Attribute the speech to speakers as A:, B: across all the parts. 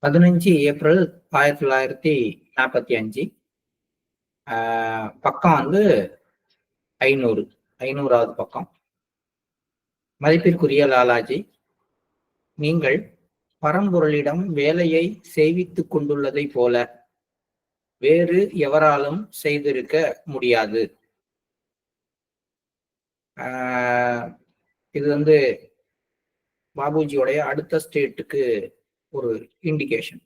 A: 15 April 1945. பக்கம் வந்து 500. 500வது பக்கம். மதிப்பிற்குரிய லாலாஜி, நீங்கள் பரம்பொருளிடம் வேலையை செய்வித்துக் கொண்டுள்ளதை போல வேறு எவராலும் செய்திருக்க முடியாது. இது வந்து பாபுஜியோடைய அடுத்த ஸ்டேட்டுக்கு ஒரு இண்டிகேஷன்.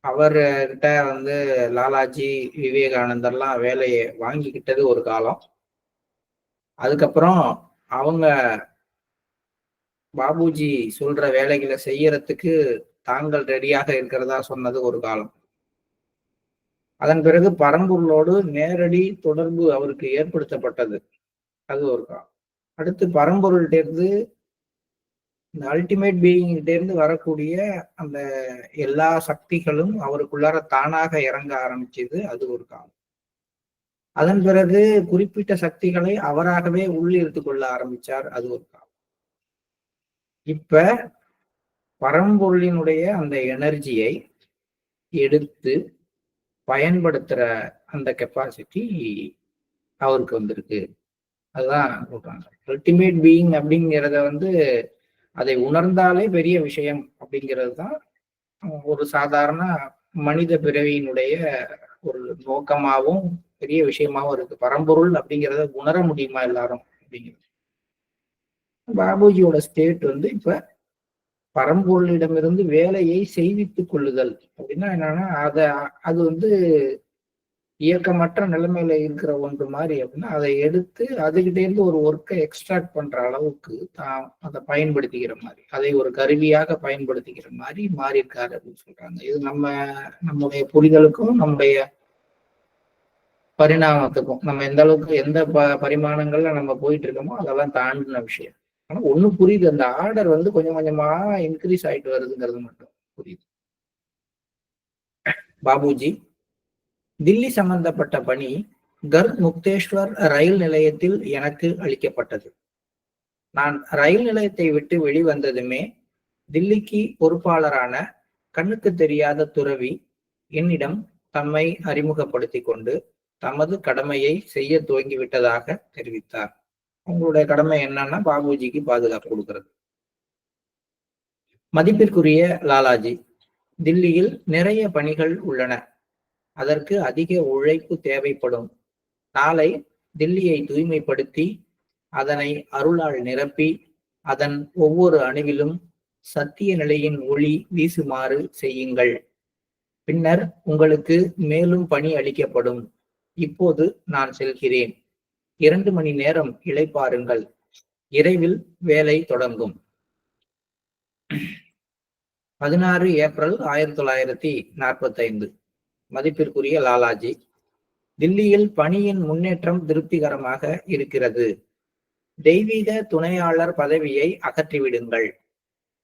A: அவர்கிட்ட வந்து லாலாஜி, விவேகானந்தர்லாம் வேலையை வாங்கிக்கிட்டது ஒரு காலம். அதுக்கப்புறம் அவங்க பாபுஜி சொல்ற வேலைகளை செய்யறதுக்கு தாங்கள் ரெடியாக இருக்கிறதா சொன்னது ஒரு காலம். அதன் பிறகு பரம்பொருளோடு நேரடி தொடர்பு அவருக்கு ஏற்படுத்தப்பட்டது, அது ஒரு காலம். அடுத்து பரம்பொருள்கிட்ட இந்த அல்டிமேட் பீயிங்கிட்ட இருந்து வரக்கூடிய அந்த எல்லா சக்திகளும் அவருக்குள்ளார தானாக இறங்க ஆரம்பிச்சது, அது ஒரு காலம். அதன் பிறகு குறிப்பிட்ட சக்திகளை அவராகவே உள்ளிருத்து கொள்ள ஆரம்பிச்சார், அது ஒரு காலம். இப்ப பரம்பொருளினுடைய அந்த எனர்ஜியை எடுத்து பயன்படுத்துற அந்த கெப்பாசிட்டி அவருக்கு வந்திருக்கு. அதுதான் சொல்றாங்க. அல்டிமேட் பீயிங் அப்படிங்கிறத வந்து அதை உணர்ந்தாலே பெரிய விஷயம் அப்படிங்கிறது தான் ஒரு சாதாரண மனித பிறவியினுடைய ஒரு நோக்கமாகவும் பெரிய விஷயமாவும் இருக்கு. பரம்பொருள் அப்படிங்கிறத உணர முடியுமா எல்லாரும் அப்படிங்கிறது. பாபுஜியோட ஸ்டேட் வந்து இப்ப பரம்பொருளிடமிருந்து வேலையை செய்வித்துக் கொள்ளுதல் அப்படின்னா என்னன்னா, அது வந்து இயக்கமற்ற நிலைமையில இருக்கிற ஒன்று மாதிரி அப்படின்னா, அதை எடுத்து அதுகிட்ட இருந்து ஒரு ஒர்க்கை எக்ஸ்ட்ராக்ட் பண்ற அளவுக்கு தான் அதை பயன்படுத்திக்கிற மாதிரி, அதை ஒரு கருவியாக பயன்படுத்திக்கிற மாதிரி மாறி இருக்காரு அப்படின்னு சொல்றாங்க. இது நம்முடைய புரிதலுக்கும் நம்முடைய பரிணாமத்துக்கும் நம்ம எந்த அளவுக்கு எந்த பரிமாணங்கள்ல நம்ம போயிட்டு இருக்கோமோ அதெல்லாம் தாண்டின விஷயம். ஆனா ஒண்ணு புரியுது, அந்த ஆர்டர் வந்து கொஞ்சம் கொஞ்சமா இன்க்ரீஸ் ஆயிட்டு வருதுங்கிறது மட்டும் புரியுது. பாபுஜி, தில்லி சம்பந்தப்பட்ட பணி கர் முக்தேஸ்வர் ரயில் நிலையத்தில் எனக்கு அளிக்கப்பட்டது. நான் ரயில் நிலையத்தை விட்டு வெளிவந்ததுமே தில்லிக்கு பொறுப்பாளரான கண்ணுக்கு தெரியாத துறவி என்னிடம் தம்மை அறிமுகப்படுத்தி கொண்டு தமது கடமையை செய்ய துவங்கிவிட்டதாக தெரிவித்தார். உங்களுடைய கடமை என்னன்னா பாபுஜிக்கு பாதுகாப்பு கொடுக்கிறது. மதிப்பிற்குரிய லாலாஜி, தில்லியில் நிறைய பணிகள் உள்ளன. அதற்கு அதிக உழைப்பு தேவைப்படும். நாளை தில்லியை தூய்மைப்படுத்தி அதனை அருளால் நிரப்பி அதன் ஒவ்வொரு அணுவிலும் சத்திய நிலையின் ஒளி வீசுமாறு செய்யுங்கள். பின்னர் உங்களுக்கு மேலும் பணி அளிக்கப்படும். இப்போது நான் செல்கிறேன். 2 மணி நேரம் இளைப்பாருங்கள். இரவில் வேலை தொடங்கும். 16 ஏப்ரல் 1945. மதிப்பிற்குரிய லாலாஜி, தில்லியில் பணியின் முன்னேற்றம் திருப்திகரமாக இருக்கிறது. தெய்வீக துணையாளர் பதவியை அகற்றிவிடுங்கள்.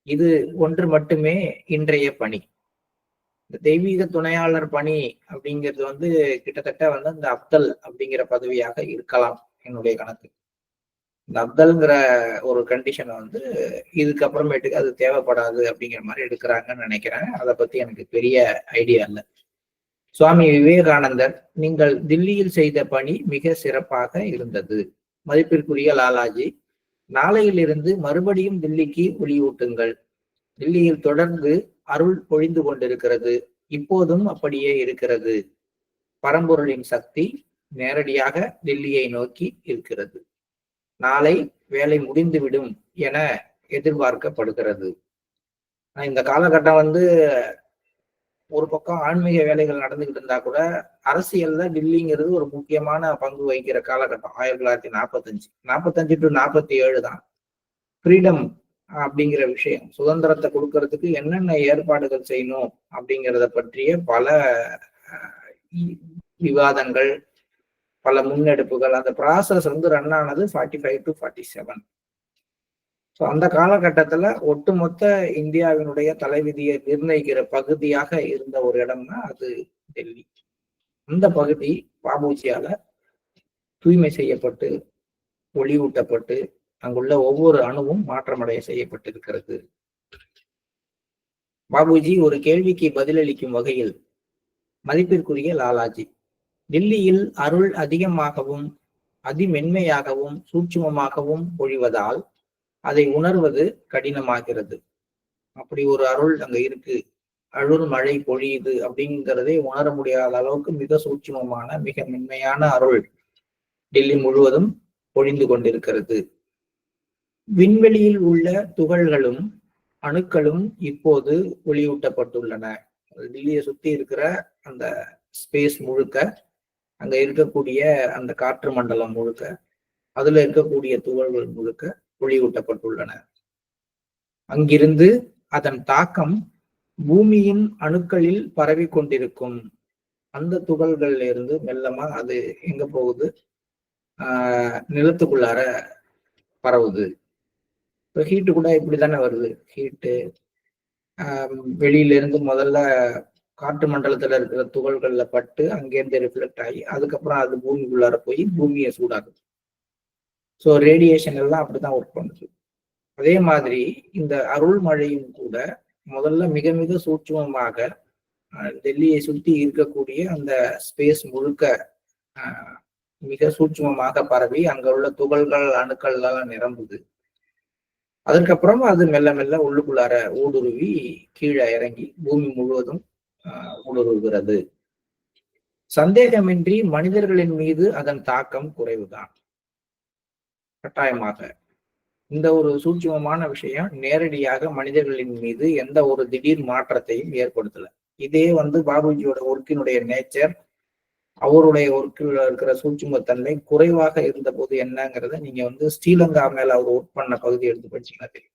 A: இது ஒன்று மட்டுமே இன்றைய பணி. இந்த தெய்வீக துணையாளர் பணி அப்படிங்கிறது வந்து கிட்டத்தட்ட வந்து இந்த அப்தல் அப்படிங்கிற பதவியாக இருக்கலாம் என்னுடைய கணக்கு. இந்த அப்தல்ங்கிற ஒரு கண்டிஷனை வந்து இதுக்கப்புறமேட்டுக்கு அது தேவைப்படாது அப்படிங்கிற மாதிரி எடுக்கிறாங்கன்னு நினைக்கிறேன். அதை பத்தி எனக்கு பெரிய ஐடியா இல்லை. சுவாமி விவேகானந்தர், நீங்கள் தில்லியில் செய்த பணி மிக சிறப்பாக இருந்தது. மதிப்பிற்குரிய லாலாஜி, நாளையிலிருந்து மறுபடியும் தில்லிக்கு ஒளியூட்டுங்கள். தில்லியில் தொடர்ந்து அருள் பொழிந்து கொண்டிருக்கிறது. இப்போதும் அப்படியே இருக்கிறது. பரம்பொருளின் சக்தி நேரடியாக தில்லியை நோக்கி இருக்கிறது. நாளை வேலை முடிந்துவிடும் என எதிர்பார்க்கப்படுகிறது. இந்த காலகட்டம் வந்து ஒரு பக்கம் ஆன்மீக வேலைகள் நடந்துகிட்டு இருந்தா கூட அரசியல்ல டில்லிங்கிறது ஒரு முக்கியமான பங்கு வகிக்கிற காலகட்டம். 1945 45 to 47 தான் ஃப்ரீடம் அப்படிங்கிற விஷயம். சுதந்திரத்தை கொடுக்கறதுக்கு என்னென்ன ஏற்பாடுகள் செய்யணும் அப்படிங்கிறத பற்றிய பல விவாதங்கள், பல முன்னெடுப்புகள். அந்த ப்ராசஸ் வந்து ரன் ஆனது 45 to 47. ஸோ அந்த காலகட்டத்துல ஒட்டுமொத்த இந்தியாவினுடைய தலைவிதியை நிர்ணயிக்கிற பகுதியாக இருந்த ஒரு இடம்னா அது டெல்லி. அந்த பகுதி பாபுஜியால தூய்மை செய்யப்பட்டு ஒளியூட்டப்பட்டு அங்குள்ள ஒவ்வொரு அணுவும் மாற்றமடைய செய்யப்பட்டிருக்கிறது. பாபுஜி ஒரு கேள்விக்கு பதிலளிக்கும் வகையில், மதிப்பிற்குரிய லாலாஜி, டில்லியில் அருள் அதிகமாகவும் அதிமென்மையாகவும் சூட்சுமமாகவும் பொழிவதால் அதை உணர்வது கடினமாகிறது. அப்படி ஒரு அருள் அங்க இருக்கு, அருள் மழை பொழியுது அப்படிங்கிறதை உணர முடியாத அளவுக்கு மிக சூட்சுமமான மிக மென்மையான அருள் டெல்லி முழுவதும் பொழிந்து கொண்டிருக்கிறது. விண்வெளியில் உள்ள துகள்களும் அணுக்களும் இப்போது ஒளியூட்டப்பட்டுள்ளன. டெல்லியை சுத்தி இருக்கிற அந்த ஸ்பேஸ் முழுக்க, அங்க இருக்கக்கூடிய அந்த காற்று மண்டலம் முழுக்க, அதுல இருக்கக்கூடிய துகள்கள் முழுக்க ஒளியூட்டப்பட்டுள்ளன. அங்கிருந்து அதன் தாக்கம் பூமியின் அணுக்களில் பரவி கொண்டிருக்கும். அந்த துகள்கள்ல இருந்து மெல்லமா அது எங்க போகுது, நிலத்துக்குள்ளார பரவுது. ஹீட்டு கூட இப்படித்தானே வருது. ஹீட்டு வெளியில இருந்து முதல்ல காற்று மண்டலத்துல இருக்கிற துகள்கள்ல பட்டு அங்கேருந்து ரிஃப்ளெக்ட் ஆகி அதுக்கப்புறம் அது பூமிக்குள்ளார போய் பூமியை சூடாகுது. ஸோ ரேடியேஷன் எல்லாம் அப்படித்தான் ஒர்க் பண்ணுது. அதே மாதிரி இந்த அருள் மழையும் கூட முதல்ல மிக மிக சூட்சுமமாக டெல்லியை சுற்றி இருக்கக்கூடிய அந்த ஸ்பேஸ் முழுக்க மிக சூட்சுமமாக பரவி அங்க உள்ள துகள்கள் அணுக்கள் எல்லாம் நிரம்புது. அதற்கப்புறம் அது மெல்ல மெல்ல உள்ளுக்குள்ளார ஊடுருவி கீழே இறங்கி பூமி முழுவதும் ஊடுருவுகிறது. சந்தேகமின்றி மனிதர்களின் மீது அதன் தாக்கம் குறைவுதான். கட்டாயமாக இந்த ஒரு சூட்சுமமான விஷயம் நேரடியாக மனிதர்களின் மீது எந்த ஒரு திடீர் மாற்றத்தையும் ஏற்படுத்தல. இதே பாபுஜியோட ஒர்க்கினுடைய நேச்சர், அவருடைய ஒர்க்கில் இருக்கிற சூட்சுமத்தன்மை குறைவாக இருந்த போது என்னங்கிறத நீங்க ஸ்ரீலங்கா மேல அவர் ஒர்க் பண்ண பகுதி எடுத்து படிச்சீங்கன்னா தெரியும்.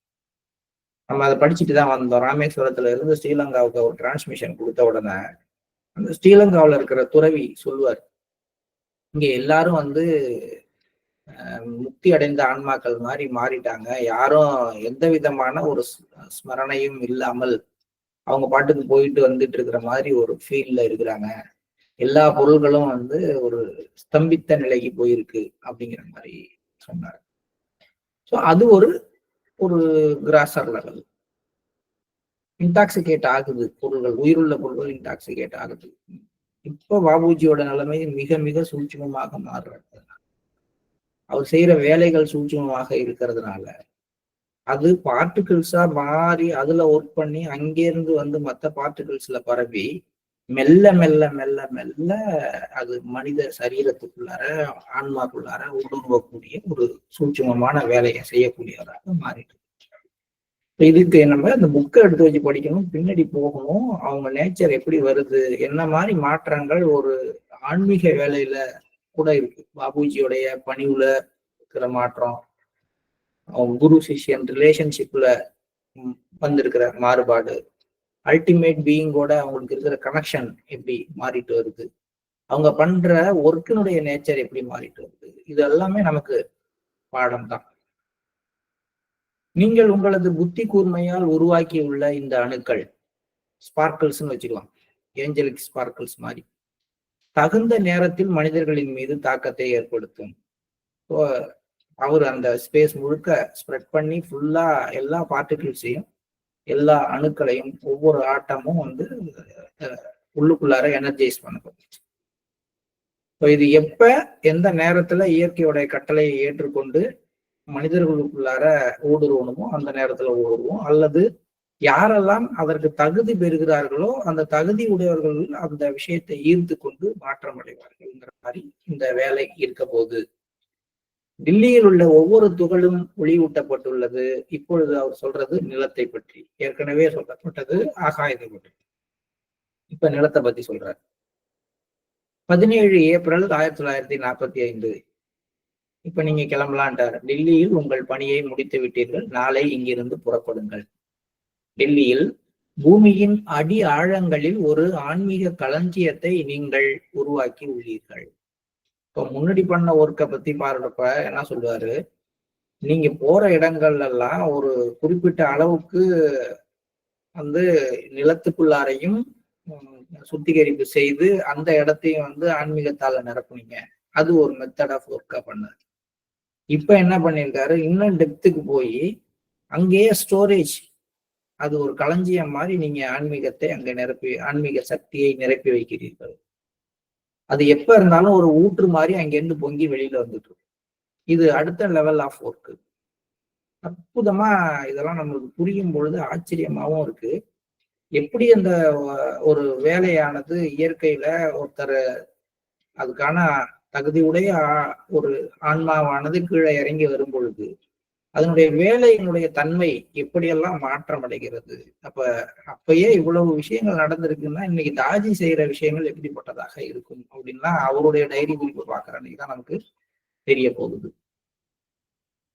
A: நம்ம அதை படிச்சுட்டு தான் வந்தோம். ராமேஸ்வரத்துல இருந்து ஸ்ரீலங்காவுக்கு அவர் டிரான்ஸ்மிஷன் கொடுத்த உடனே அந்த ஸ்ரீலங்காவில் இருக்கிற துறவி சொல்லுவார், இங்க எல்லாரும் முக்தி அடைந்த ஆன்மாக்கள் மாதிரி மாறிட்டாங்க. யாரும் எந்த விதமான ஒரு ஸ்மரணையும் இல்லாமல் அவங்க பாட்டுக்கு போயிட்டு வந்துட்டு இருக்கிற மாதிரி ஒரு ஃபீல்ல இருக்கிறாங்க. எல்லா பொருள்களும் ஒரு ஸ்தம்பித்த நிலைக்கு போயிருக்கு அப்படிங்கிற மாதிரி சொன்னார். ஸோ அது ஒரு கிராசர் லெவல். இன்டாக்சிகேட் ஆகுது பொருள்கள், உயிருள்ள பொருள்கள் இன்டாக்சிகேட் ஆகுது. இப்போ பாபுஜியோட நிலைமை மிக மிக சூட்சமமாக மாறுறது. அவர் செய்யற வேலைகள் சூட்சமமாக இருக்கிறதுனால அது பார்ட்டிகிள்ஸா மாறி அதுல ஒர்க் பண்ணி அங்கேருந்து மற்ற பார்ட்டிகிள்ஸ்ல பரவி மெல்ல மெல்ல மெல்ல மெல்ல அது மனித சரீரத்துக்குள்ளார ஆன்மாக்குள்ளார ஊடுருவக்கூடிய ஒரு சூட்சமமான வேலையை செய்யக்கூடியவராக மாறிட்டு. இதுக்கு நம்ம இந்த புக்கை எடுத்து வச்சு படிக்கணும், பின்னாடி போகணும். அவங்க நேச்சர் எப்படி வருது, என்ன மாதிரி மாற்றங்கள் ஒரு ஆன்மீக வேலையில கூட இருக்கு. பாபுஜியோடைய பணிவுல இருக்கிற மாற்றம், அவங்க குரு சிஷ்யன் ரிலேஷன்ஷிப்ல வந்திருக்கிற மாறுபாடு, அல்டிமேட் பீயிங்கோட அவங்களுக்கு இருக்கிற கனெக்ஷன் எப்படி மாறிட்டு வருது, அவங்க பண்ற ஒர்க்கினுடைய நேச்சர் எப்படி மாறிட்டு வருது, இது எல்லாமே நமக்கு பாடம் தான். நீங்கள் உங்களது புத்தி கூர்மையால் உருவாக்கி உள்ள இந்த அணுக்கள் ஸ்பார்க்கிள்ஸ்ன்னு வச்சுக்கலாம், ஏஞ்சலிக் ஸ்பார்க்கிள்ஸ் மாதிரி தகுந்த நேரத்தில் மனிதர்களின் மீது தாக்கத்தை ஏற்படுத்தும். அவர் அந்த ஸ்பேஸ் முழுக்க ஸ்ப்ரெட் பண்ணி ஃபுல்லா எல்லா பார்ட்டிகிள்ஸையும் எல்லா அணுக்களையும் ஒவ்வொரு ஆட்டமும் உள்ளுக்குள்ளார எனர்ஜைஸ் பண்ணப்படும். இது எப்ப எந்த நேரத்துல இயற்கையோடைய கட்டளையை ஏற்றுக்கொண்டு மனிதர்களுக்குள்ளார ஊடுருவணுமோ அந்த நேரத்துல ஊடுருவோம், அல்லது யாரெல்லாம் அதற்கு தகுதி பெறுகிறார்களோ அந்த தகுதி உடையவர்கள் அந்த விஷயத்தை ஈர்த்து கொண்டு மாற்றம் அடைவார்கள்ங்கிற மாதிரி இந்த வேலை இருக்க போது. டில்லியில் உள்ள ஒவ்வொரு துகளும் ஒளியூட்டப்பட்டுள்ளது. இப்பொழுது அவர் சொல்றது நிலத்தை பற்றி, ஏற்கனவே சொல்லப்பட்டது ஆகாயத்தை பற்றி, இப்ப நிலத்தை பத்தி சொல்றார். 17 ஏப்ரல் 1945. இப்ப நீங்க கிளம்பலான்ட்டார். டில்லியில் உங்கள் பணியை முடித்து விட்டீர்கள், நாளை இங்கிருந்து புறப்படுங்கள். டெல்லியில் பூமியின் அடி ஆழங்களில் ஒரு ஆன்மீக களஞ்சியத்தை நீங்கள் உருவாக்கி உள்ளீர்கள். இப்போ முன்னாடி பண்ண ஒர்க்கை பத்தி பாருறப்ப என்ன சொல்லுவாரு, நீங்க போற இடங்கள்ல எல்லாம் ஒரு குறிப்பிட்ட அளவுக்கு நிலத்துக்குள்ளாரையும் சுத்திகரிப்பு செய்து அந்த இடத்தையும் ஆன்மீகத்தால நிரப்புனீங்க. அது ஒரு மெத்தட் ஆஃப் ஒர்க்கா பண்ணாரு. இப்ப என்ன பண்ணிருக்காரு, இன்னும் டெப்த்துக்கு போய் அங்கேயே ஸ்டோரேஜ், அது ஒரு களஞ்சியம் மாதிரி நீங்க ஆன்மீகத்தை அங்க ஆன்மீக சக்தியை நிரப்பி வைக்கிறீர்கள். அது எப்ப இருந்தாலும் ஒரு ஊற்று மாதிரி அங்கிருந்து பொங்கி வெளியில வந்துட்டு. இது அடுத்த லெவல் ஆஃப் ஒர்க். அற்புதமா இதெல்லாம் நம்மளுக்கு புரியும் பொழுது ஆச்சரியமாவும் இருக்கு. எப்படி அந்த ஒரு வேலையானது இயற்கையில ஒருத்தர் அதுக்கான தகுதியுடைய ஒரு ஆன்மாவானது கீழே இறங்கி வரும் பொழுது அதனுடைய வேலையினுடைய தன்மை எப்படியெல்லாம் மாற்றம் அடைகிறது. அப்பயே இவ்வளவு விஷயங்கள் நடந்திருக்குன்னா இன்னைக்கு தாஜி செய்யற விஷயங்கள் எப்படிப்பட்டதாக இருக்கும் அப்படின்னா அவருடைய டைரி குறிப்பு பார்க்கிற அன்னைக்கு தான் நமக்கு தெரிய போகுது.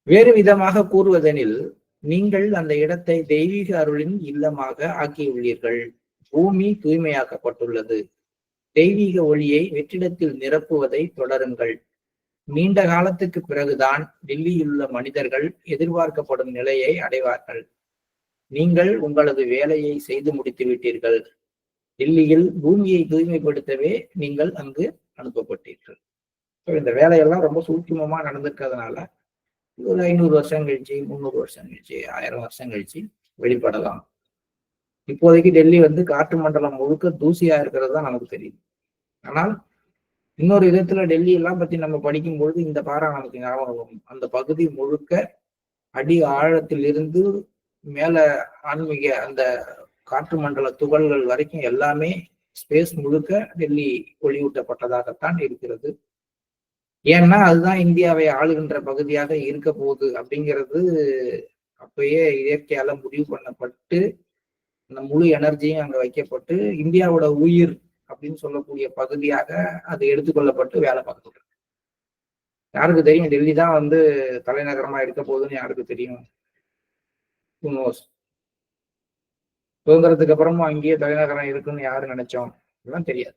A: வேறு விதமாக கூறுவதெனில் நீங்கள் அந்த இடத்தை தெய்வீக அருளின் இல்லமாக ஆக்கியுள்ளீர்கள். பூமி தூய்மையாக்கப்பட்டுள்ளது. தெய்வீக ஒளியை வெற்றிடத்தில் நிரப்புவதை தொடருங்கள். நீண்ட காலத்துக்கு பிறகுதான் டெல்லியில் உள்ள மனிதர்கள் எதிர்பார்க்கப்படும் நிலையை அடைவார்கள். நீங்கள் உங்களது வேலையை செய்து முடித்து விட்டீர்கள். டெல்லியில் பூமியை தூய்மைப்படுத்தவே நீங்கள் அங்கு அனுப்பப்பட்டீர்கள். இந்த வேலையெல்லாம் ரொம்ப சூட்சுமமா நடந்திருக்கிறதுனால ஒரு 500 வருஷம் கழிச்சு, 300 வருஷம் கழிச்சு, 1000 வருஷம் கழிச்சு வெளிப்படலாம். இப்போதைக்கு டெல்லி காற்று மண்டலம் முழுக்க தூசியா இருக்கிறது தான் நமக்கு தெரியும். ஆனால் இன்னொரு விதத்துல டெல்லி எல்லாம் பத்தி நம்ம படிக்கும் பொழுது இந்த பாரா நமக்கு ஞாபகம். அந்த பகுதி முழுக்க அடி ஆழத்தில் இருந்து மேல ஆன்மீக அந்த காற்று மண்டல துகள்கள் வரைக்கும் எல்லாமே ஸ்பேஸ் முழுக்க டெல்லி ஒளியூட்டப்பட்டதாகத்தான் இருக்கிறது. ஏன்னா அதுதான் இந்தியாவை ஆளுகின்ற பகுதியாக இருக்க போகுது அப்படிங்கிறது அப்பயே இயற்கையால முடிவு பண்ணப்பட்டு அந்த முழு எனர்ஜியும் அங்க வைக்கப்பட்டு இந்தியாவோட உயிர் அப்படின்னு சொல்லக்கூடிய பகுதியாக அது எடுத்துக்கொள்ளப்பட்டு வேலை பார்த்துட்டு. யாருக்கு தெரியும் டெல்லி தான் தலைநகரமா இருக்க போகுதுன்னு யாருக்கு தெரியும்? சுதந்திரத்துக்கு அப்புறமும் அங்கேயே தலைநகரம் இருக்குன்னு யாரு நினைச்சோம்? எல்லாம் தெரியாது.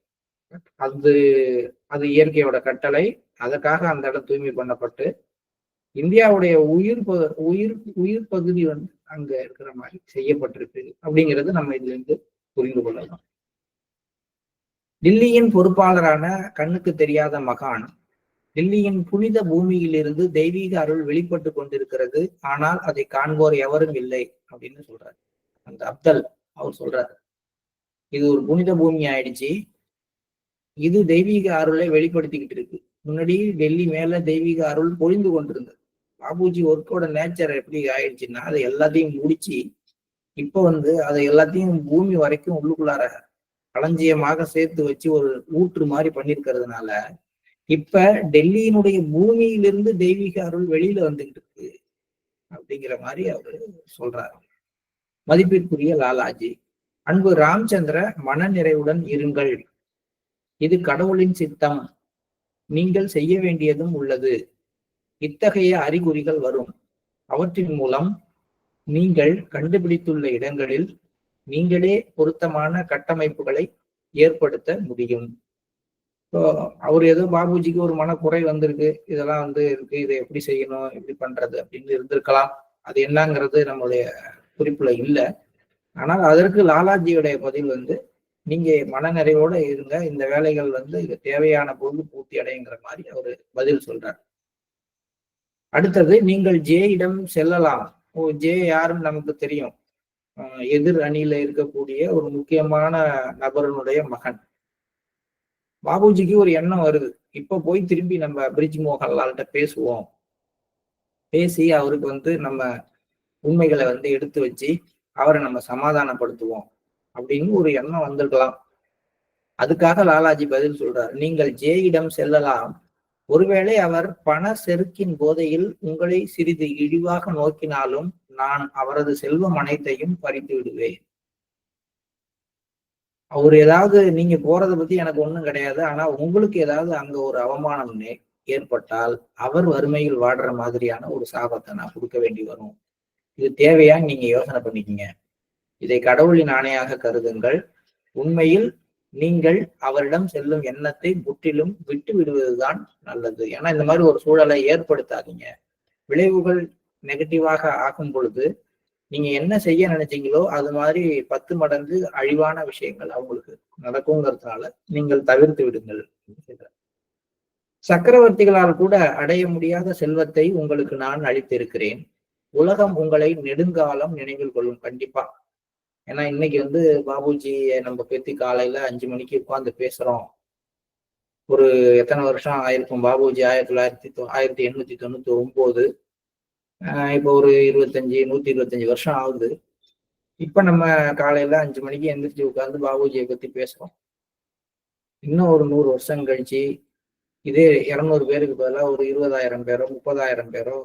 A: அது இயற்கையோட கட்டளை. அதற்காக அந்த இடம் தூய்மை பண்ணப்பட்டு இந்தியாவுடைய உயிர் பகுதி அங்க இருக்கிற மாதிரி செய்யப்பட்டிருக்கு அப்படிங்கிறது நம்ம இதுல இருந்து புரிந்து கொள்ளலாம். டில்லியின் பொறுப்பாளரான கண்ணுக்கு தெரியாத மகான் டில்லியின் புனித பூமியிலிருந்து தெய்வீக அருள் வெளிப்பட்டு கொண்டிருக்கிறது. ஆனால் அதை காண்போர் எவரும் இல்லை அப்படின்னு சொல்றாரு. அந்த அப்தல் அவர் சொல்றாரு, இது ஒரு புனித பூமி ஆயிடுச்சு, இது தெய்வீக அருளை வெளிப்படுத்திக்கிட்டு இருக்கு. முன்னாடி டெல்லி மேல தெய்வீக அருள் பொழிந்து கொண்டிருந்தது. பாபுஜி ஒர்க்கோட நேச்சர் எப்படி ஆயிடுச்சுன்னா அதை எல்லாத்தையும் முடிச்சு இப்ப அதை எல்லாத்தையும் பூமி வரைக்கும் உள்ளுக்குள்ளார களஞ்சியமாக சேர்த்து வச்சு ஒரு ஊற்று மாதிரி பண்ணிருக்கிறதுனால இப்ப டெல்லியினுடைய பூமியிலிருந்து தெய்வீக அருள் வெளியில வந்துகிட்டு இருக்கு அப்படிங்கிற மாதிரி அவரு சொல்றாரு. மதிப்பிற்குரிய லாலாஜி, அன்பு ராம்சந்திர, மன நிறைவுடன் இருங்கள். இது கடவுளின் சித்தம். நீங்கள் செய்ய வேண்டியதும் உள்ளது. இத்தகைய அறிகுறிகள் வரும். அவற்றின் மூலம் நீங்கள் கண்டுபிடித்துள்ள இடங்களில் நீங்களே பொருத்தமான கட்டமைப்புகளை ஏற்படுத்த முடியும். அவர் ஏதோ பாபுஜிக்கு ஒரு மனக்குறை வந்திருக்கு, இதெல்லாம் இருக்கு, இதை எப்படி செய்யணும், எப்படி பண்றது அப்படின்னு இருந்திருக்கலாம். அது என்னங்கிறது நம்மளுடைய குறிப்புல இல்லை. ஆனால் அதற்கு லாலாஜியுடைய பதில் நீங்க மனநிறைவோட இருங்க, இந்த வேலைகள் இது தேவையான பொழுது பூர்த்தி அடைங்கிற மாதிரி அவரு பதில் சொல்றார். அடுத்தது, நீங்கள் ஜேயிடம் செல்லலாம். ஜே யாருன்னு நமக்கு தெரியும். எதிர் அணியில இருக்கக்கூடிய ஒரு முக்கியமான நபருடைய மகன். பாபுஜிக்கு ஒரு எண்ணம் வருது, இப்ப போய் திரும்பி நம்ம பிரிஜ் மோகன்லால்கிட்ட பேசுவோம், பேசி அவருக்கு நம்ம உண்மைகளை எடுத்து வச்சு அவரை நம்ம சமாதானப்படுத்துவோம் அப்படின்னு ஒரு எண்ணம் வந்திருக்கலாம். அதுக்காக லாலாஜி பதில் சொல்றார், நீங்கள் ஜேயிடம் செல்லலாம். ஒருவேளை அவர் பண செருக்கின் போதையில் உங்களை சிறிது இழிவாக நோக்கினாலும் நான் அவரது செல்வம் அனைத்தையும் பறித்து விடுவேன். அவர் ஏதாவது நீங்க போறதை பத்தி எனக்கு ஒண்ணும் கிடையாது, ஆனா உங்களுக்கு ஏதாவது அங்க ஒரு அவமானம் ஏற்பட்டால் அவர் வறுமையில் வாடுற மாதிரியான ஒரு சாபத்தை நான் கொடுக்க வேண்டி வரும். இது தேவையான்னு நீங்க யோசனை பண்ணிக்கீங்க. இதை கடவுளின் ஆணையாக கருதுங்கள். உண்மையில் நீங்கள் அவரிடம் செல்லும் எண்ணத்தை முற்றிலும் விட்டு விடுவதுதான் நல்லது. ஏன்னா இந்த மாதிரி ஒரு சூழலை ஏற்படுத்தாதீங்க. விளைவுகள் நெகட்டிவாக ஆகும் பொழுது நீங்க என்ன செய்ய நினைச்சீங்களோ அது மாதிரி 10 மடங்கு அழிவான விஷயங்கள் அவங்களுக்கு நடக்குங்கிறதுனால நீங்கள் தவிர்த்து விடுங்கள். சக்கரவர்த்திகளால் கூட அடைய முடியாத செல்வத்தை உங்களுக்கு நான் அளித்திருக்கிறேன். உலகம் உங்களை நெடுங்காலம் நினைவில் கொள்ளும். கண்டிப்பா ஏன்னா இன்னைக்கு வந்து பாபுஜியை நம்ம பத்தி காலையில 5 மணிக்கு உட்கார்ந்து பேசுறோம். ஒரு எத்தனை வருஷம் ஆயிருக்கும்? பாபுஜி 1899. இப்போ ஒரு 125 வருஷம் ஆகுது. இப்ப நம்ம காலையில 5 மணிக்கு எந்திரிச்சு உட்கார்ந்து பாபுஜியை பத்தி பேசுறோம். இன்னும் ஒரு 100 வருஷம் கழிச்சு இதே 200 பேருக்கு பதிலா ஒரு 20,000 பேரோ 30,000 பேரோ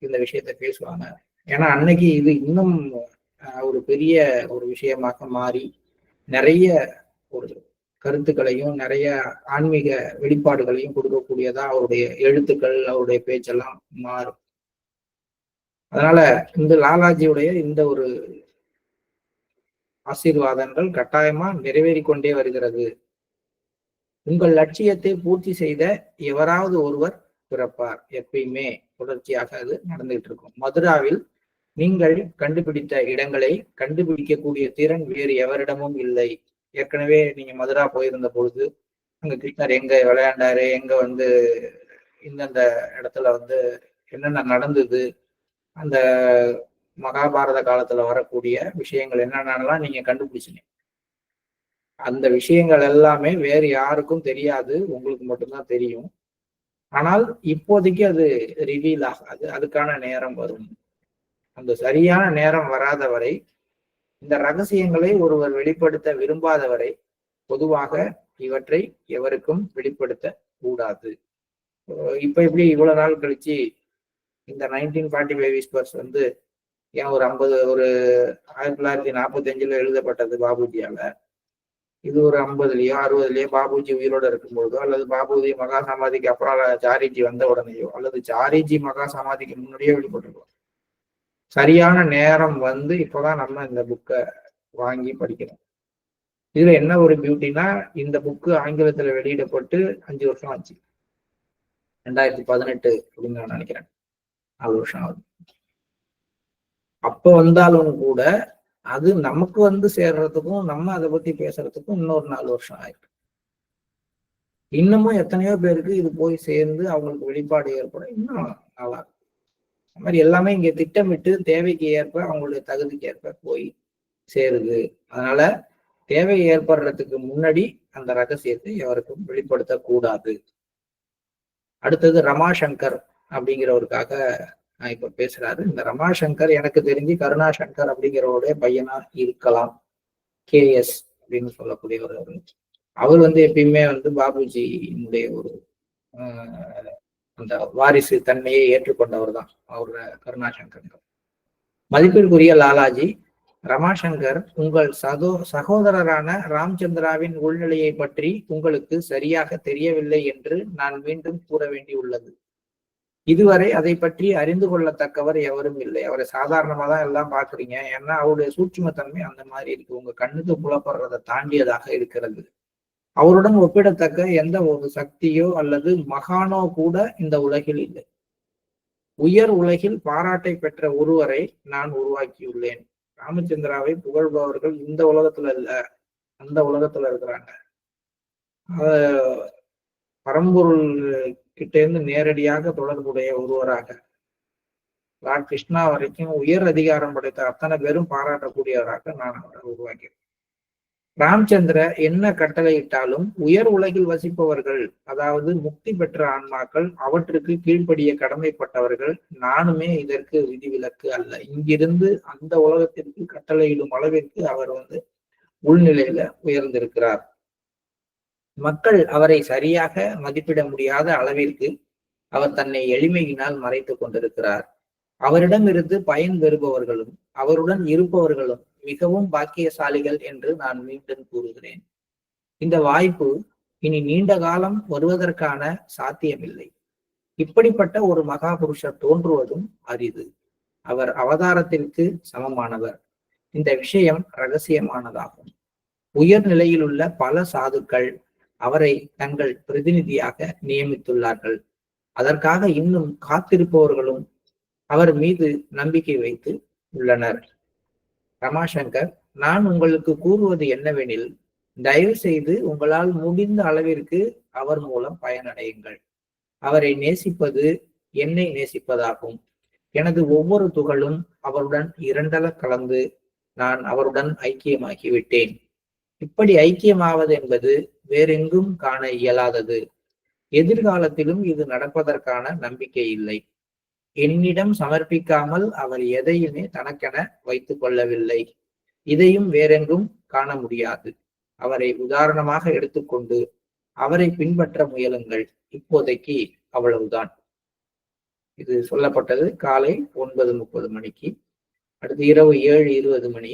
A: இந்த விஷயத்த பேசுவாங்க. ஏன்னா அன்னைக்கு இது இன்னும் ஒரு பெரிய ஒரு விஷயமாக மாறி நிறைய ஒரு கருத்துக்களையும் நிறைய ஆன்மீக வெளிப்பாடுகளையும் கொடுக்கக்கூடியதா அவருடைய எழுத்துக்கள், அவருடைய பேச்செல்லாம் மாறும். அதனால இந்த லாலாஜியுடைய இந்த ஒரு ஆசீர்வாதங்கள் கட்டாயமா நிறைவேறி கொண்டே வருகிறது. உங்கள் லட்சியத்தை பூர்த்தி செய்த எவராவது ஒருவர் பிறப்பார். எப்பயுமே தொடர்ச்சியாக அது நடந்துகிட்டு இருக்கும். மதுராவில் நீங்கள் கண்டுபிடித்த இடங்களை கண்டுபிடிக்கக்கூடிய திறன் வேறு எவரிடமும் இல்லை. ஏற்கனவே நீங்க மதுரா போயிருந்த பொழுது அங்க கிருஷ்ணர் எங்க விளையாண்டாரு, எங்க வந்து இந்தந்த இடத்துல வந்து என்னென்ன நடந்தது, அந்த மகாபாரத காலத்துல வரக்கூடிய விஷயங்கள் என்னென்னலாம் நீங்க கண்டுபிடிச்சீங்க. அந்த விஷயங்கள் எல்லாமே வேறு யாருக்கும் தெரியாது, உங்களுக்கு மட்டும்தான் தெரியும். ஆனால் இப்போதைக்கு அது ரிவீல் ஆகாது, அதுக்கான நேரம் வரும். அந்த சரியான நேரம் வராத வரை, இந்த ரகசியங்களை ஒருவர் வெளிப்படுத்த விரும்பாத வரை பொதுவாக இவற்றை எவருக்கும் வெளிப்படுத்த கூடாது. இப்ப எப்படி இவ்வளவு நாள் கழிச்சு இந்த 1945 விஸ்பர்ஸ் வந்து ஏன் ஒரு 1945 எழுதப்பட்டது பாபுஜியால, இது ஒரு 50லயோ 60லயோ பாபுஜி உயிரோட இருக்கும்பொழுதோ, அல்லது பாபுஜி மகா சமாதிக்கு அப்புறம் சாரிஜி வந்த உடனேயோ, அல்லது சாரிஜி மகா சமாதிக்கு முன்னாடியோ வெளிப்பட்டிருக்கோம். சரியான நேரம் வந்து இப்பதான் நம்ம இந்த புக்கை வாங்கி படிக்கிறோம். இதுல என்ன ஒரு பியூட்டினா, இந்த புக்கு ஆங்கிலத்துல வெளியிடப்பட்டு 5 வருஷம் ஆச்சு. 2018 அப்படின்னு நான் நினைக்கிறேன். 4 வருஷம் ஆகுது. அப்ப வந்தாலும் கூட அது நமக்கு வந்து சேர்றதுக்கும் நம்ம அதை பத்தி பேசுறதுக்கும் இன்னொரு 4 வருஷம் ஆயிருக்கு. இன்னமும் எத்தனையோ பேருக்கு இது போய் சேர்ந்து அவங்களுக்கு வெளிப்பாடு ஏற்பட இன்னும் நல்லா இருக்கும். அந்த மாதிரி எல்லாமே இங்க திட்டமிட்டு தேவைக்கு ஏற்ப அவங்களுடைய தகுதிக்கு ஏற்ப போய் சேருது. அதனால தேவை ஏற்படுறதுக்கு முன்னாடி அந்த ரகசியத்தை எவருக்கும் வெளிப்படுத்தக்கூடாது. அடுத்தது ரமாசங்கர் அப்படிங்கிறவருக்காக நான் இப்ப பேசுறாரு. இந்த ரமாசங்கர் எனக்கு தெரிஞ்சு கருணாசங்கர் அப்படிங்கிறவருடைய பையனா இருக்கலாம். KS அப்படின்னு சொல்லக்கூடியவர். அவர் வந்து எப்பயுமே வந்து பாபுஜியினுடைய ஒரு அந்த வாரிசு தன்மையை ஏற்றுக்கொண்டவர் தான் அவரோட கருணாசங்கர். மதிப்பிற்குரிய லாலாஜி, ரமாசங்கர் உங்கள் சகோதரரான ராம்சந்திராவின் உள்நிலையை பற்றி உங்களுக்கு சரியாக தெரியவில்லை என்று நான் மீண்டும் கூற வேண்டியுள்ளது. இதுவரை அதை பற்றி அறிந்து கொள்ளத்தக்கவர் எவரும் இல்லை. அவரை சாதாரணமா தான் எல்லாம் பாக்குறீங்க. ஏன்னா அவருடைய சூட்சுமத்தன்மை அந்த மாதிரி இருக்கு, உங்க கண்ணுக்கு புலப்படுறதை தாண்டியதாக இருக்கிறது. அவருடன் ஒப்பிடத்தக்க எந்த ஒரு சக்தியோ அல்லது மகானோ கூட இந்த உலகில் இல்லை. உயர் உலகில் பாராட்டை பெற்ற ஒருவரை நான் உருவாக்கியுள்ளேன். ராமச்சந்திராவை புகழ்பவர்கள் இந்த உலகத்துல இல்ல, அந்த உலகத்துல இருக்கிறாங்க. பரம்பொருள் கிட்ட இருந்து நேரடியாக தொடர்புடைய ஒருவராக லார்ட் கிருஷ்ணா வரைக்கும் உயர் அதிகாரம் படைத்த அத்தனை பேரும் பாராட்டக்கூடியவராக நான் அவரை உருவாக்கிறேன். ராமச்சந்திர என்ன கட்டளையிட்டாலும் உயர் உலகில் வசிப்பவர்கள், அதாவது முக்தி பெற்ற ஆன்மாக்கள், அவற்றுக்கு கீழ்ப்படிய கடமைப்பட்டவர்கள். நானுமே இதற்கு விதிவிலக்கு அல்ல. இங்கிருந்து அந்த உலகத்திற்கு கட்டளையிடும் அளவிற்கு அவர் வந்து உள்நிலையில உயர்ந்திருக்கிறார். மக்கள் அவரை சரியாக மதிப்பிட முடியாத அளவிற்கு அவர் தன்னை எளிமையினால் மறைத்துக் கொண்டிருக்கிறார். அவரிடமிருந்து பயன் பெறுபவர்களும் அவருடன் இருப்பவர்களும் மிகவும் பாக்கியசாலிகள் என்று நான் மீண்டும் கூறுகிறேன். இந்த வாய்ப்பு இனி நீண்ட காலம் வருவதற்கான சாத்தியமில்லை. இப்படிப்பட்ட ஒரு மகாபுருஷர் தோன்றுவதும் அரிது. அவர் அவதாரத்திற்கு சமமானவர். இந்த விஷயம் ரகசியமானதாகும். உயர் நிலையில் உள்ள பல சாதுக்கள் அவரை தங்கள் பிரதிநிதியாக நியமித்துள்ளார்கள். அதற்காக இன்னும் காத்திருப்பவர்களும் அவர் மீது நம்பிக்கை வைத்து உள்ளனர். ரமாசங்கர், நான் உங்களுக்கு கூறுவது என்னவெனில், தயவு செய்து உங்களால் முடிந்த அளவிற்கு அவர் மூலம் பயனடையுங்கள். அவரை நேசிப்பது என்னை நேசிப்பதாகும். எனது ஒவ்வொரு துகளும் அவருடன் இரண்டல கலந்து நான் அவருடன் ஐக்கியமாகிவிட்டேன். இப்படி ஐக்கியமாவது என்பது வேறெங்கும் காண இயலாதது. எதிர்காலத்திலும் இது நடப்பதற்கான நம்பிக்கை இல்லை. என்னிடம் சமர்ப்பிக்காமல் அவர் எதையுமே தனக்கென வைத்துக் கொள்ளவில்லை. இதையும் வேறெங்கும் காண முடியாது. அவரை உதாரணமாக எடுத்துக்கொண்டு அவரை பின்பற்ற முயலுங்கள். இப்போதைக்கு அவ்வளவுதான். இது சொல்லப்பட்டது காலை 9:30 மணிக்கு. அடுத்து இரவு 7:20 மணி.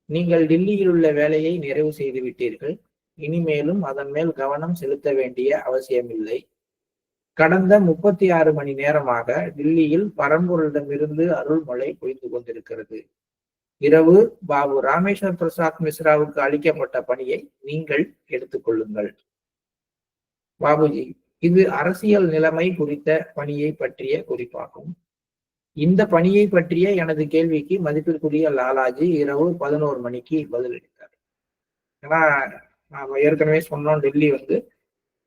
A: நீங்கள் டில்லியில் உள்ள வேலையை நிறைவு செய்து விட்டீர்கள். இனிமேலும் அதன் மேல் கவனம் செலுத்த வேண்டிய அவசியமில்லை. கடந்த 36 மணி நேரமாக டில்லியில் பரம்பொருளிடமிருந்து அருள்மழை பொய்ந்து கொண்டிருக்கிறது. இரவு பாபு ராமேஸ்வர் பிரசாத் மிஸ்ராவுக்கு அளிக்கப்பட்ட பணியை நீங்கள் எடுத்துக்கொள்ளுங்கள். பாபுஜி, இது அரசியல் நிலைமை குறித்த பணியை பற்றிய குறிப்பாகும். இந்த பணியை பற்றிய எனது கேள்விக்கு மதிப்பிற்குரிய லாலாஜி இரவு 11 மணிக்கு பதிலளித்தார். ஏன்னா நாம ஏற்கனவே சொன்னோம், டெல்லி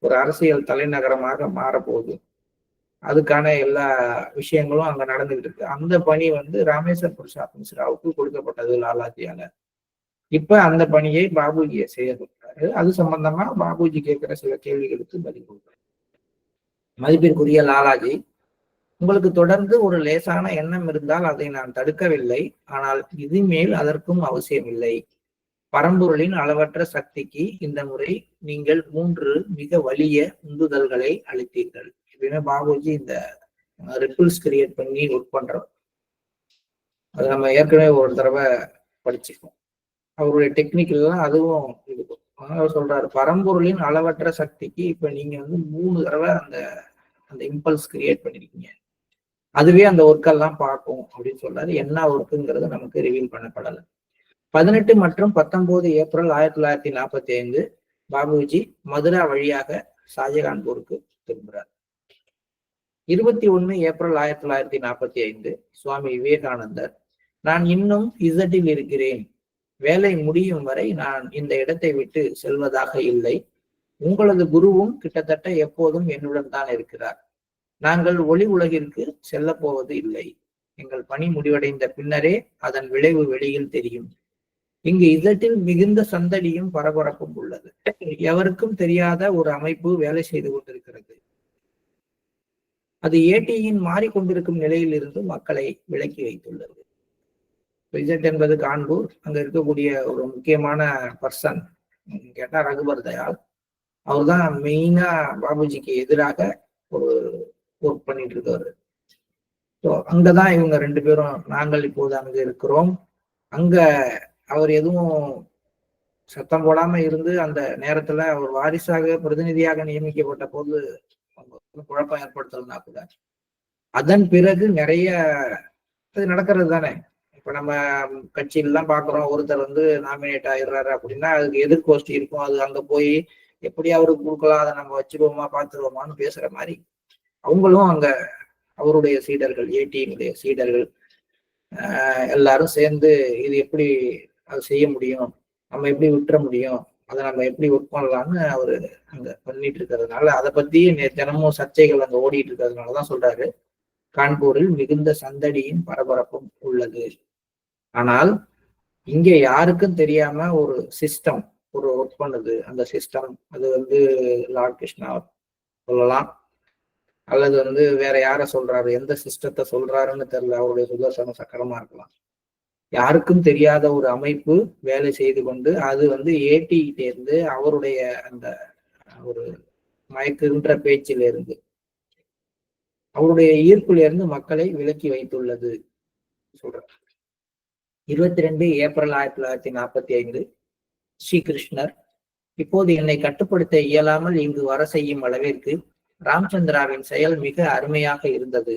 A: ஒரு அரசியல் தலைநகரமாக மாறப்போகுது. அதுக்கான எல்லா விஷயங்களும் அங்க நடந்துகிட்டு இருக்கு. அந்த பணி ராமேஸ்வர் பிரசாத் மிஸ்ராவுக்கு கொடுக்கப்பட்டது லாலாஜியால. இப்ப அந்த பணியை பாபுஜியை செய்ய சொல்றாரு. அது சம்பந்தமா பாபுஜி கேட்கிற சில கேள்விகளுக்கு பதில் கொடுக்குறாரு. மதிப்பிற்குரிய லாலாஜி, உங்களுக்கு தொடர்ந்து ஒரு லேசான எண்ணம் இருந்தால் அதை நான் தடுக்கவில்லை. ஆனால் இனிமேல் அதற்கும் அவசியமில்லை. பரம்பொருளின் அளவற்ற சக்திக்கு இந்த முறை நீங்கள் 3 மிக வலிய உந்துதல்களை அளித்தீர்கள். எப்பயுமே பாபுஜி இந்த ரிப்பிள்ஸ் கிரியேட் பண்ணி ஒர்க் பண்றோம். அது நம்ம ஏற்கனவே ஒரு தடவை படிச்சுக்கோம். அவருடைய டெக்னிக்கெல்லாம் அதுவும் இருக்கும். அவர் சொல்றாரு, பரம்பொருளின் அளவற்ற சக்திக்கு இப்ப நீங்க 3 தடவை அந்த இம்பல்ஸ் கிரியேட் பண்ணிருக்கீங்க. அதுவே அந்த ஒர்க்கெல்லாம் பார்க்கும் அப்படின்னு சொல்றாரு. என்ன ஒர்க்குங்கிறது நமக்கு ரிவீல் பண்ணப்படலை. 18 மற்றும் 19 ஏப்ரல் 1945 பாபுஜி மதுரா வழியாக ஷாஜகான்பூருக்கு திரும்புகிறார். 21 ஏப்ரல் 1945 சுவாமி விவேகானந்தர், நான் இன்னும் இசட்டில் இருக்கிறேன். வேலை முடியும் வரை நான் இந்த இடத்தை விட்டு செல்வதாக இல்லை. உங்களது குருவும் கிட்டத்தட்ட எப்போதும் என்னுடன் தான் இருக்கிறார். நாங்கள் ஒளி உலகிற்கு செல்ல போவது இல்லை. எங்கள் பணி முடிவடைந்த பின்னரே அதன் விளைவு வெளியில் தெரியும். இங்கு இசட்டில் மிகுந்த சந்தடியும் பரபரப்பும் உள்ளது. எவருக்கும் தெரியாத ஒரு அமைப்பு வேலை செய்து கொண்டிருக்கிறது. அது ஏடியின் மாறிக்கொண்டிருக்கும் நிலையில் இருந்து மக்களை விலக்கி வைத்துள்ளது. இசட் என்பது கான்பூர். அங்க இருக்கக்கூடிய ஒரு முக்கியமான பர்சன் கேட்டா ரகுபர் தயாள். அவர் தான் மெயினா பாபுஜிக்கு எதிராக ஒரு ஒர்க் பண்ணிட்டு இருக்காரு. ஸோ அங்கதான் இவங்க 2 பேரும், நாங்கள் இப்போது அங்க இருக்கிறோம். அங்க அவர் எதுவும் சத்தம் போடாம இருந்து அந்த நேரத்துல அவர் வாரிசாக பிரதிநிதியாக நியமிக்கப்பட்ட போது குழப்பம் ஏற்படுத்தலைன்னா கூட அதன் பிறகு நிறைய நடக்கிறது தானே. இப்ப நம்ம கட்சியிலாம் பாக்குறோம், ஒருத்தர் நாமினேட் ஆயிடுறாரு அப்படின்னா அதுக்கு எதிர்கோஷ்டி இருக்கும். அது அங்க போய் எப்படி அவருக்கு கொடுக்கலாம், அதை நம்ம வச்சிருவோமா பார்த்துருவோமான்னு பேசுற மாதிரி அவங்களும் அங்க அவருடைய சீடர்கள், ஏடியினுடைய சீடர்கள் எல்லாரும் சேர்ந்து இது எப்படி அது செய்ய முடியும், நம்ம எப்படி விட்டுற முடியும், அதை நம்ம எப்படி ஒர்க் பண்ணலாம்னு அவரு அங்க பண்ணிட்டு இருக்கிறதுனால அதை பத்தி தினமும் சர்ச்சைகள் அங்க ஓடிட்டு இருக்கிறதுனாலதான் சொல்றாரு, கான்பூரில் மிகுந்த சந்தடியின் பரபரப்பும் உள்ளது. ஆனால் இங்க யாருக்கும் தெரியாம ஒரு சிஸ்டம் ஒரு ஒர்க் பண்ணுது. அந்த சிஸ்டம் அது லார்ட் கிருஷ்ணா சொல்லலாம், அல்லது வேற யார சொல்றாரு, எந்த சிஸ்டத்தை சொல்றாருன்னு தெரியல, அவருடைய சுதர்சன சக்கரமா இருக்கலாம். யாருக்கும் தெரியாத ஒரு அமைப்பு வேலை செய்து கொண்டு அது ஏடிகிட்டே இருந்து அவருடைய அந்த ஒரு மயக்குகின்ற பேச்சில இருந்து அவருடைய ஈர்ப்புல இருந்து மக்களை விலக்கி வைத்துள்ளது சொல்றார். 22 ஏப்ரல் 1945 ஸ்ரீகிருஷ்ணர், இப்போது என்னை கட்டுப்படுத்த இயலாமல் இங்கு வர செய்யும் அளவிற்கு ராம்சந்திராவின் செயல் மிக அருமையாக இருந்தது.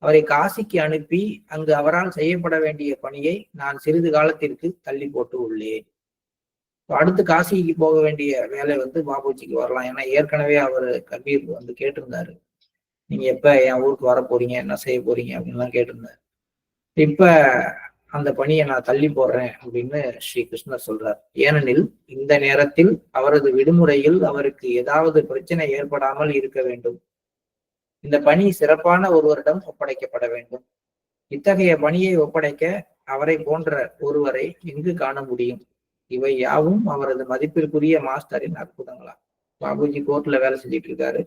A: அவரை காசிக்கு அனுப்பி அங்கு அவரால் செய்யப்பட வேண்டிய பணியை நான் சிறிது காலத்திற்கு தள்ளி போட்டு உள்ளேன். அடுத்து காசிக்கு போக வேண்டிய வேலை பாபுஜிக்கு வரலாம். ஏன்னா ஏற்கனவே அவர் கபீர் கேட்டிருந்தாரு, நீங்க எப்ப என் ஊருக்கு வர போறீங்க, என்ன செய்ய போறீங்க அப்படின்லாம் கேட்டிருந்தாரு. இப்ப அந்த பணியை நான் தள்ளி போடுறேன் அப்படின்னு ஸ்ரீ கிருஷ்ணர் சொல்றார். ஏனெனில் இந்த நேரத்தில் அவரது விடுமுறையில் அவருக்கு ஏதாவது பிரச்சனை ஏற்படாமல் இருக்க வேண்டும். இந்த பணி சிறப்பான ஒருவரிடம் ஒப்படைக்கப்பட வேண்டும். இத்தகைய பணியை ஒப்படைக்க அவரை போன்ற ஒருவரை எங்கு காண முடியும்? இவை யாவும் அவரது மதிப்பிற்குரிய மாஸ்டரின் அற்புதங்களா? பாபுஜி கோர்ட்ல வேலை செஞ்சுட்டு இருக்காரு.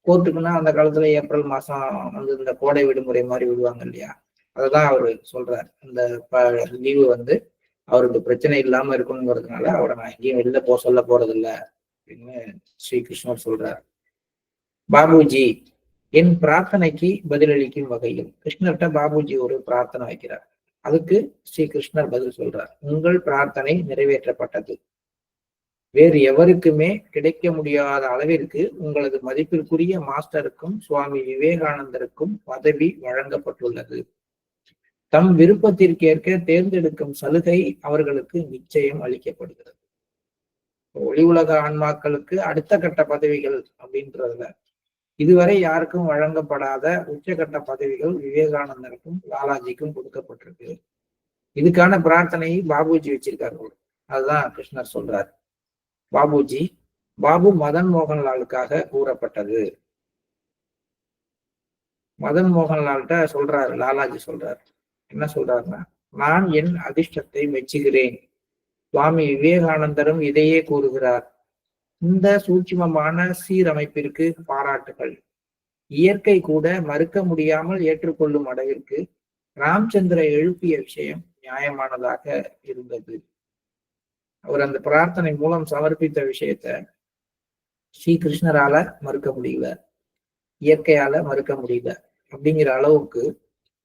A: கோர்ட்டுக்குன்னா அந்த காலத்துல ஏப்ரல் மாசம் வந்து இந்த கோடை விடுமுறை மாதிரி விடுவாங்க இல்லையா? அததான் அவரு சொல்றாரு. இந்த லீவு வந்து அவருக்கு பிரச்சனை இல்லாம இருக்கணுங்கிறதுனால அவரை நான் எங்கேயும் வெளில சொல்ல போறது இல்லை அப்படின்னு ஸ்ரீகிருஷ்ணர் சொல்றாரு. பாபுஜி என் பிரார்த்தனைக்கு பதிலளிக்கும் வகையில் கிருஷ்ணர்கிட்ட பாபுஜி ஒரு பிரார்த்தனை வைக்கிறார். அதுக்கு ஸ்ரீகிருஷ்ணர் பதில் சொல்றார். உங்கள் பிரார்த்தனை நிறைவேற்றப்பட்டது. வேறு எவருக்குமே கிடைக்க முடியாத அளவிற்கு உங்களது மதிப்பிற்குரிய மாஸ்டருக்கும் சுவாமி விவேகானந்தருக்கும் பதவி வழங்கப்பட்டுள்ளது. தம் விருப்பத்திற்கேற்க தேர்ந்தெடுக்கும் சலுகை அவர்களுக்கு நிச்சயம் அளிக்கப்படுகிறது. ஒளி உலக ஆன்மாக்களுக்கு அடுத்த கட்ட பதவிகள் அப்படின்றதுல இதுவரை யாருக்கும் வழங்கப்படாத உச்சகட்ட பதவிகள் விவேகானந்தருக்கும் லாலாஜிக்கும் கொடுக்கப்பட்டிருக்கு. இதுக்கான பிரார்த்தனையை பாபுஜி வச்சிருக்காரு. அதுதான் கிருஷ்ணர் சொல்றாரு. பாபுஜி பாபு மதன் மோகன்லாலுக்காக கூறப்பட்டது. மதன் மோகன்லால்கிட்ட சொல்றாரு, லாலாஜி சொல்றாரு. என்ன சொல்றாருன்னா, நான் என் அதிர்ஷ்டத்தை மெச்சுகிறேன். சுவாமி விவேகானந்தரும் இதையே கூறுகிறார். இந்த சூட்சுமமான சீரமைப்பிற்கு பாராட்டுகள். இயற்கை கூட மறுக்க முடியாமல் ஏற்றுக்கொள்ளும் அளவிற்கு ராம்சந்திர எழுப்பிய விஷயம் நியாயமானதாக இருந்தது. அவர் அந்த பிரார்த்தனை மூலம் சமர்ப்பித்த விஷயத்த ஸ்ரீகிருஷ்ணரால மறுக்க முடியல, இயற்கையால மறுக்க முடியல. அப்படிங்கிற அளவுக்கு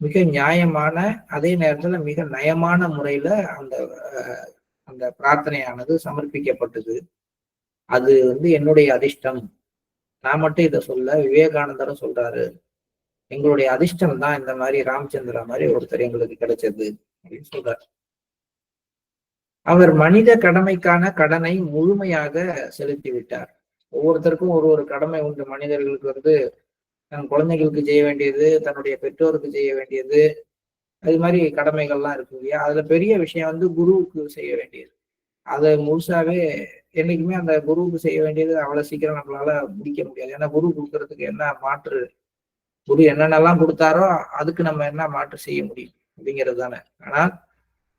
A: மிக நியாயமான, அதே நேரத்துல மிக நயமான முறையில அந்த அந்த பிரார்த்தனையானது சமர்ப்பிக்கப்பட்டது. அது வந்து என்னுடைய அதிர்ஷ்டம். நான் மட்டும் இதை சொல்ல, விவேகானந்தரும் சொல்றாரு. எங்களுடைய அதிர்ஷ்டம் தான் இந்த மாதிரி ராமச்சந்திரா மாதிரி ஒருத்தர் எங்களுக்கு கிடைச்சது அப்படின்னு சொல்றாரு. அவர் மனித கடமைக்கான கடனை முழுமையாக செலுத்தி விட்டார். ஒவ்வொருத்தருக்கும் ஒரு ஒரு கடமை உண்டு. மனிதர்களுக்கு வந்து தன் குழந்தைகளுக்கு செய்ய வேண்டியது, தன்னுடைய பெற்றோருக்கு செய்ய வேண்டியது, அது மாதிரி கடமைகள்லாம் இருக்கு இல்லையா? அதுல பெரிய விஷயம் வந்து குருவுக்கு செய்ய வேண்டியது. அதை முழுசாவே என்னைக்குமே அந்த குருவுக்கு செய்ய வேண்டியது அவ்வளவு சீக்கிரம் நம்மளால முடிக்க முடியாது. ஏன்னா குரு கொடுக்கறதுக்கு என்ன மாற்று, குரு என்னென்னலாம் கொடுத்தாரோ அதுக்கு நம்ம என்ன மாற்று செய்ய முடியும் அப்படிங்கிறது தானே. ஆனால்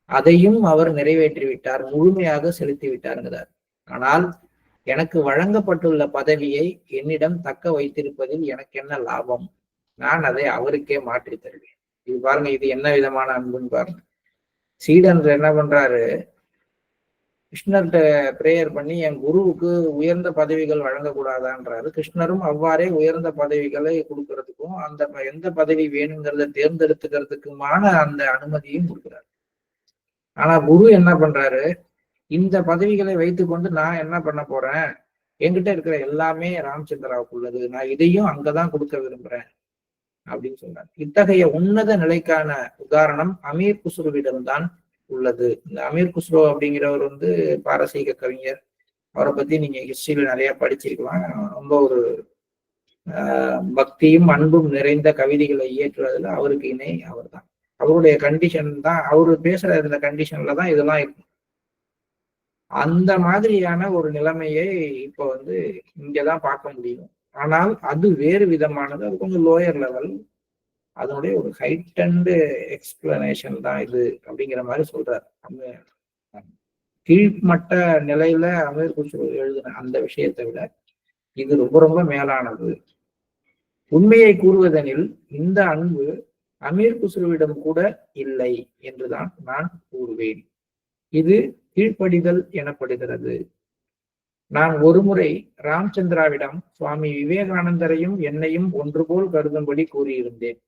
A: அதையும் அவர் நிறைவேற்றி விட்டார், முழுமையாக செலுத்தி விட்டாருங்கிறார். ஆனால் எனக்கு வழங்கப்பட்டுள்ள பதவியை என்னிடம் தக்க வைத்திருப்பதில் எனக்கு என்ன லாபம்? நான் அதை அவருக்கே மாற்றி தருவேன். இது பாருங்க, இது என்ன விதமான அன்புன்னு பாருங்க. சீடன் என்ன பண்றாரு, கிருஷ்ணர்கிட்ட பிரேயர் பண்ணி என் குருவுக்கு உயர்ந்த பதவிகள் வழங்கக்கூடாதான்றாரு. கிருஷ்ணரும் அவ்வாறே உயர்ந்த பதவிகளை கொடுக்கறதுக்கும் அந்த எந்த பதவி வேணுங்கிறத தேர்ந்தெடுத்துக்கிறதுக்குமான அந்த அனுமதியும் கொடுக்குறாரு. ஆனா குரு என்ன பண்றாரு, இந்த பதவிகளை வைத்துக்கொண்டு நான் என்ன பண்ண போறேன், என்கிட்ட இருக்கிற எல்லாமே ராமச்சந்திராவுக்கு உள்ளது, நான் இதையும் அங்கதான் கொடுக்க விரும்புறேன் அப்படின்னு சொல்றாரு. இத்தகைய உன்னத நிலைக்கான உதாரணம் அமீர் குஸ்ருவிடம்தான் உள்ளது. இந்த அமீர் குஸ்ரோ அப்படிங்கிறவர் வந்து பாரசீக கவிஞர். அவரை பத்தி நீங்க ஹிஸ்டரியில நிறைய படிச்சிருக்கலாம். ரொம்ப ஒரு பக்தியும் அன்பும் நிறைந்த கவிதைகளை இயற்றுவதில் அவருக்கு இணை அவர் தான். அவருடைய கண்டிஷன் தான், அவரு பேசுற இந்த கண்டிஷன்ல தான் இதெல்லாம் இருக்கும். அந்த மாதிரியான ஒரு நிலைமையை இப்போ வந்து இங்கதான் பார்க்க முடியும். ஆனால் அது வேறு விதமானது, அது கொஞ்சம் லோயர் லெவல், அதனுடைய ஒரு ஹைட் அண்ட் எக்ஸ்பிளனேஷன் தான் இது அப்படிங்கிற மாதிரி சொல்றாரு. அந்த கீழ்மட்ட நிலையில அமீர் குஸ்ரு எழுதின அந்த விஷயத்தை விட இது ரொம்ப ரொம்ப மேலானது. உண்மையை கூறுவதெனில் இந்த அன்பு அமீர் குஸ்ருவிடம் கூட இல்லை என்றுதான் நான் கூறுவேன். இது கீழ்ப்படிதல் எனப்படுகிறது. நான் ஒருமுறை ராமச்சந்திராவிடம் சுவாமி விவேகானந்தரையும் என்னையும் ஒன்றுபோல் கருதும்படி கூறியிருந்தேன்.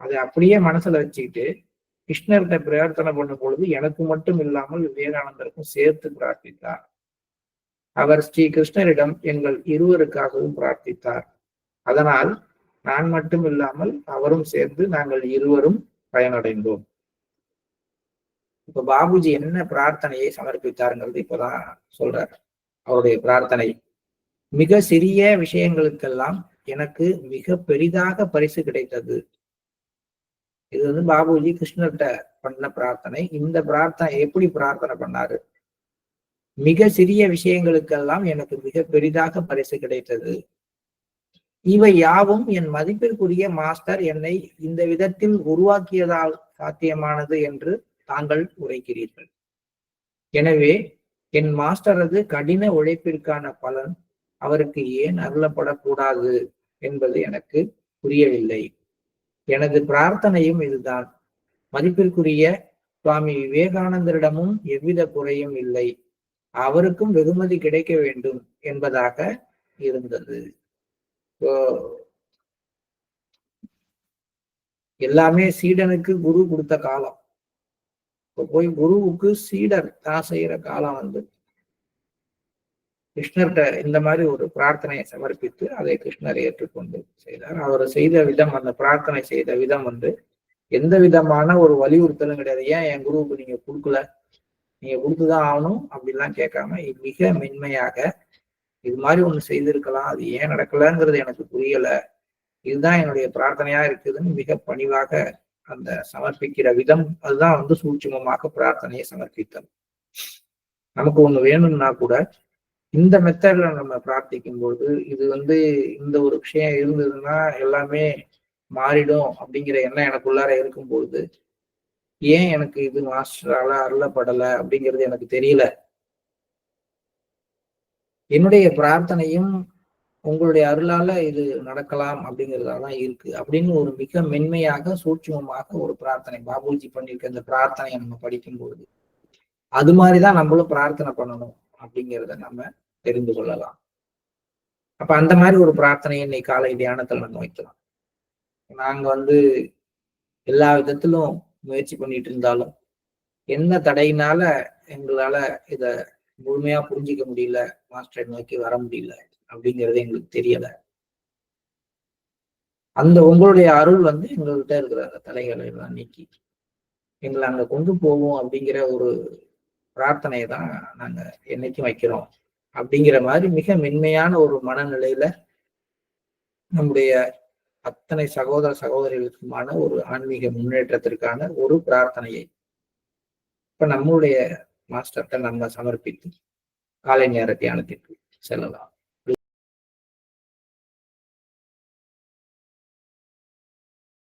A: அதை அப்படியே மனசுல வச்சுக்கிட்டு கிருஷ்ணர்கிட்ட பிரார்த்தனை பண்ணும் பொழுது எனக்கு மட்டும் இல்லாமல் விவேகானந்தருக்கும் சேர்த்து பிரார்த்தித்தார். அவர் ஸ்ரீ கிருஷ்ணரிடம் எங்கள் இருவருக்காகவும் பிரார்த்தித்தார். அதனால் நான் மட்டும் இல்லாமல் அவரும் சேர்ந்து நாங்கள் இருவரும் பயனடைந்தோம். இப்ப பாபுஜி என்ன பிரார்த்தனையை சமர்ப்பித்தாருங்கிறது இப்பதான் சொல்றார். அவருடைய பிரார்த்தனை, மிக சிறிய விஷயங்களுக்கெல்லாம் எனக்கு மிக பெரிதாக பரிசு கிடைத்தது. இது வந்து பாபுஜி கிருஷ்ணர்கிட்ட பண்ண பிரார்த்தனை. இந்த பிரார்த்தனை எப்படி பிரார்த்தனை பண்ணாரு, மிக சிறிய விஷயங்களுக்கெல்லாம் எனக்கு மிக பெரிதாக பரிசு கிடைத்தது. இவை யாவும் என் மதிப்பிற்குரிய மாஸ்டர் என்னை இந்த விதத்தில் உருவாக்கியதால் சாத்தியமானது என்று தாங்கள் உரைக்கிறீர்கள். எனவே என் மாஸ்டரது கடின உழைப்பிற்கான பலன் அவருக்கு ஏன் அருளப்படக்கூடாது என்பது எனக்கு புரியவில்லை. எனது பிரார்த்தனையும் இதுதான். மதிப்பிற்குரிய சுவாமி விவேகானந்தரிடமும் எவ்வித குறையும் இல்லை. அவருக்கும் வெகுமதி கிடைக்க வேண்டும் என்பதாக இருந்தது. எல்லாமே சீடனுக்கு குரு கொடுத்த காலம். இப்போ போய் குருவுக்கு சீடர் தான் செய்யற காலம் வந்து கிருஷ்ணர்கிட்ட இந்த மாதிரி ஒரு பிரார்த்தனையை சமர்ப்பித்து அதை கிருஷ்ணர் ஏற்றுக்கொண்டு செய்தார். அவர் செய்த விதம், அந்த பிரார்த்தனை செய்த விதம் வந்து எந்த விதமான ஒரு வலியுறுத்தலும் கிடையாது. ஏன் என் குருவுக்கு நீங்க கொடுக்கல, நீங்க கொடுத்துதான் ஆகணும் அப்படிலாம் கேட்காம மிக மென்மையாக இது மாதிரி ஒண்ணு செய்திருக்கலாம், அது ஏன் நடக்கலங்கிறது எனக்கு புரியல, இதுதான் என்னுடைய பிரார்த்தனையா இருக்குதுன்னு மிக பணிவாக அந்த சமர்ப்பிக்கிற விதம், அதுதான் வந்து சூட்சுமமாக பிரார்த்தனையை சமர்ப்பித்தல். நமக்கு ஒண்ணு வேணும்னா கூட இந்த மெத்தட்ல நம்ம பிரார்த்திக்கும் போது இது வந்து இந்த ஒரு விஷயம் இருந்ததுன்னா எல்லாமே மாறிடும் அப்படிங்கிற எண்ணம் எனக்குள்ளார இருக்கும்பொழுது ஏன் எனக்கு இது மாஸ்டரால அருளப்படலை அப்படிங்கிறது எனக்கு தெரியல. என்னுடைய பிரார்த்தனையும் உங்களுடைய அருளால இது நடக்கலாம் அப்படிங்கிறதாதான் இருக்கு அப்படின்னு ஒரு மிக மென்மையாக சூட்சுமமாக ஒரு பிரார்த்தனை பாபுஜி பண்ணியிருக்க இந்த பிரார்த்தனையை நம்ம படிக்கும் பொழுது அது மாதிரிதான் நம்மளும் பிரார்த்தனை பண்ணணும் அப்படிங்கிறத நம்ம தெரிந்து கொள்ளலாம். அப்ப அந்த மாதிரி ஒரு பிரார்த்தனையை இன்னைக்கு காலை தியானத்துல நம்ம வைக்கலாம். நாங்க வந்து எல்லா விதத்திலும் முயற்சி பண்ணிட்டு இருந்தாலும் என்ன தடையினால எங்களால இத முழுமையா புரிஞ்சிக்க முடியல, மாஸ்டரை நோக்கி வர முடியல அப்படிங்கிறது எங்களுக்கு தெரியல. அந்த உங்களுடைய அருள் வந்து எங்கள்கிட்ட இருக்கிற அந்த தடைகளை எல்லாம் நீக்கி எங்களை அங்க கொண்டு போவோம் அப்படிங்கிற ஒரு பிரார்த்தனையை தான் நாங்க என்னைக்கும் வைக்கிறோம் அப்படிங்கிற மாதிரி மிக மென்மையான ஒரு மனநிலையில நம்முடைய அத்தனை சகோதர சகோதரிகளுக்குமான ஒரு ஆன்மீக முன்னேற்றத்திற்கான ஒரு பிரார்த்தனையை இப்ப நம்மளுடைய மாஸ்டர்கிட்ட நம்ம சமர்ப்பித்து காலை நேர தியானத்திற்கு செல்லலாம்.